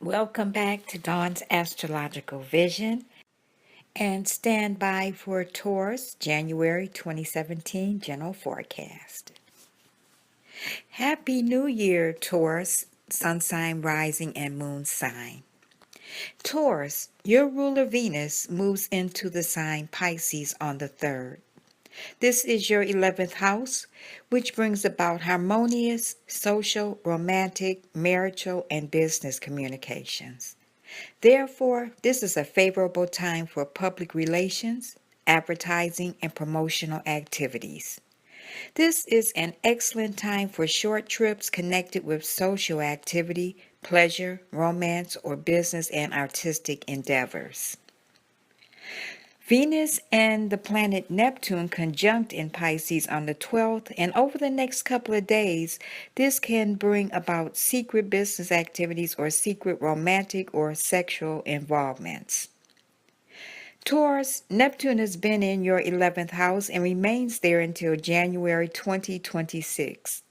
Welcome back to Dawn's Astrological Vision and stand by for Taurus January 2017 General Forecast. Happy New Year, Taurus, Sun sign, rising, and moon sign. Taurus, your ruler Venus moves into the sign Pisces on the 3rd. This is your 11th house, which brings about harmonious, social, romantic, marital, and business communications. Therefore, this is a favorable time for public relations, advertising, and promotional activities. This is an excellent time for short trips connected with social activity, pleasure, romance, or business and artistic endeavors. Venus and the planet Neptune conjunct in Pisces on the 12th, and over the next couple of days, this can bring about secret business activities or secret romantic or sexual involvements. Taurus, Neptune has been in your 11th house and remains there until January 2026.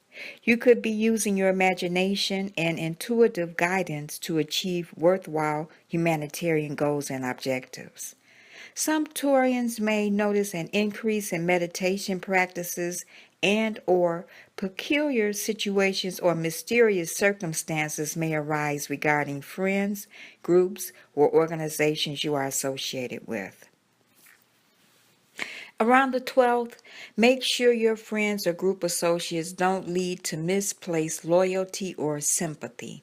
You could be using your imagination and intuitive guidance to achieve worthwhile humanitarian goals and objectives. Some Taurians may notice an increase in meditation practices and or peculiar situations or mysterious circumstances may arise regarding friends, groups, or organizations you are associated with. Around the 12th, make sure your friends or group associates don't lead to misplaced loyalty or sympathy.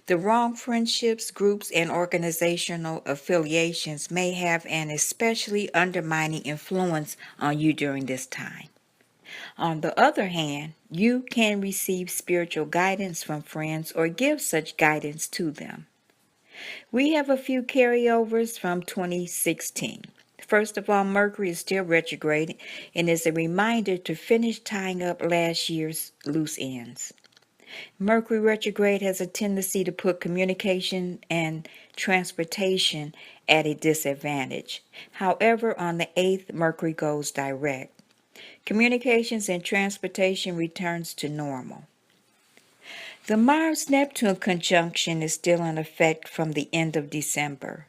The wrong friendships, groups, and organizational affiliations may have an especially undermining influence on you during this time. On the other hand, you can receive spiritual guidance from friends or give such guidance to them. We have a few carryovers from 2016. First of all, Mercury is still retrograde and is a reminder to finish tying up last year's loose ends. Mercury retrograde has a tendency to put communication and transportation at a disadvantage. However, on the 8th, Mercury goes direct. Communications and transportation returns to normal. The Mars-Neptune conjunction is still in effect from the end of December.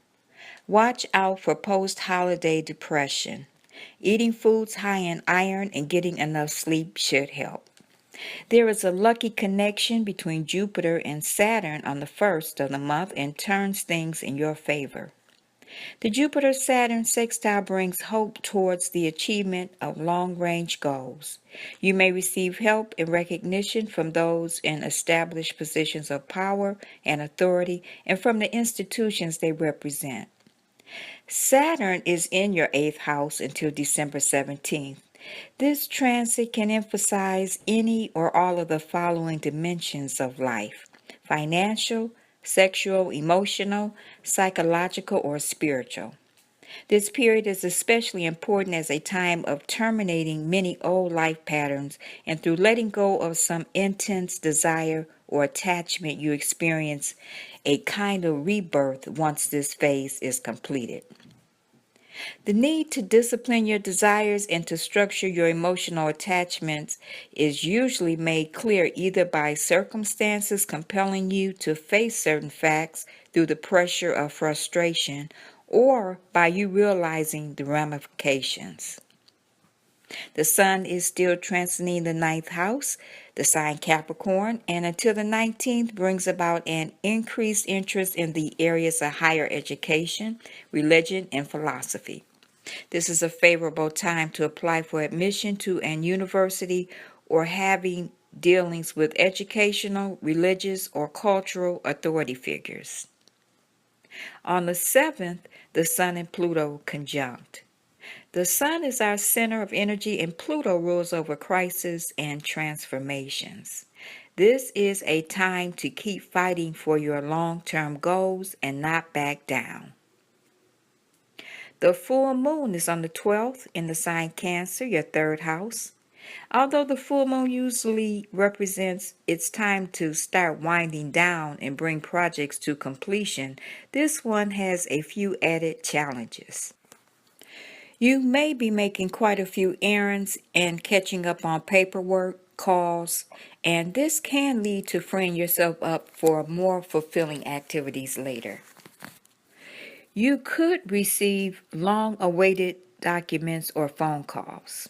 Watch out for post-holiday depression. Eating foods high in iron and getting enough sleep should help. There is a lucky connection between Jupiter and Saturn on the 1st of the month and turns things in your favor. The Jupiter-Saturn sextile brings hope towards the achievement of long-range goals. You may receive help and recognition from those in established positions of power and authority and from the institutions they represent. Saturn is in your 8th house until December 17th. This transit can emphasize any or all of the following dimensions of life: financial, sexual, emotional, psychological, or spiritual. This period is especially important as a time of terminating many old life patterns and through letting go of some intense desire or attachment you experience a kind of rebirth once this phase is completed. The need to discipline your desires and to structure your emotional attachments is usually made clear either by circumstances compelling you to face certain facts through the pressure of frustration or by you realizing the ramifications. The sun is still transiting the 9th house, the sign Capricorn, and until the 19th brings about an increased interest in the areas of higher education, religion, and philosophy. This is a favorable time to apply for admission to an university or having dealings with educational, religious, or cultural authority figures. On the 7th, the Sun and Pluto conjunct. The Sun is our center of energy and Pluto rules over crisis and transformations. This is a time to keep fighting for your long-term goals and not back down. The full moon is on the 12th in the sign Cancer, your 3rd house. Although the full moon usually represents it's time to start winding down and bring projects to completion, this one has a few added challenges. You may be making quite a few errands and catching up on paperwork, calls, and this can lead to freeing yourself up for more fulfilling activities later. You could receive long awaited documents or phone calls.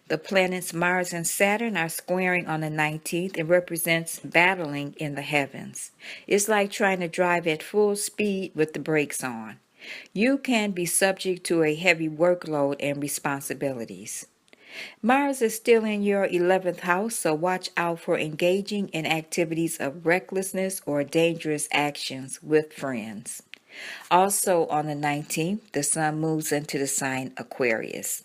The planets Mars and Saturn are squaring on the 19th and represents battling in the heavens. It's like trying to drive at full speed with the brakes on. You can be subject to a heavy workload and responsibilities. Mars is still in your 11th house, so watch out for engaging in activities of recklessness or dangerous actions with friends. Also on the 19th, the Sun moves into the sign Aquarius.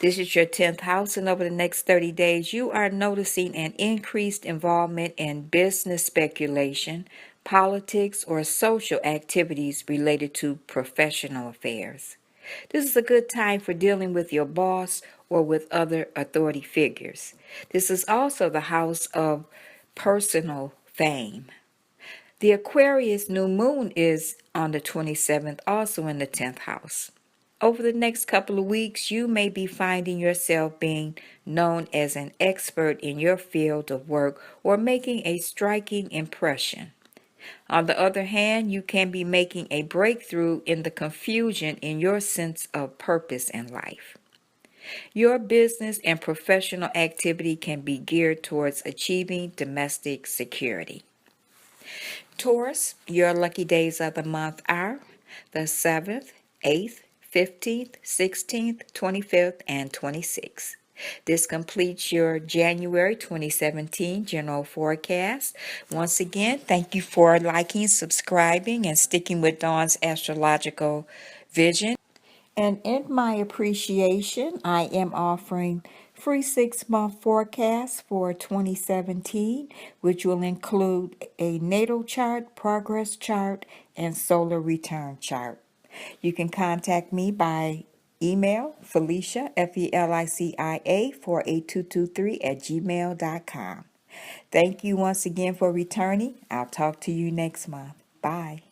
This is your 10th house, and over the next 30 days, you are noticing an increased involvement in business speculation, politics, or social activities related to professional affairs. This is a good time for dealing with your boss or with other authority figures. This is also the house of personal fame. The Aquarius new moon is on the 27th, also in the 10th house. Over the next couple of weeks, you may be finding yourself being known as an expert in your field of work or making a striking impression. On the other hand, you can be making a breakthrough in the confusion in your sense of purpose in life. Your business and professional activity can be geared towards achieving domestic security. Taurus, your lucky days of the month are the 7th, 8th, 15th, 16th, 25th, and 26th. This completes your January 2017 general forecast. Once again, thank you for liking, subscribing, and sticking with Dawn's astrological vision. And in my appreciation, I am offering free 6-month forecast for 2017, which will include a natal chart, progress chart, and solar return chart. You can contact me by email, Felicia, Felicia, 48223 at gmail.com. Thank you once again for returning. I'll talk to you next month. Bye.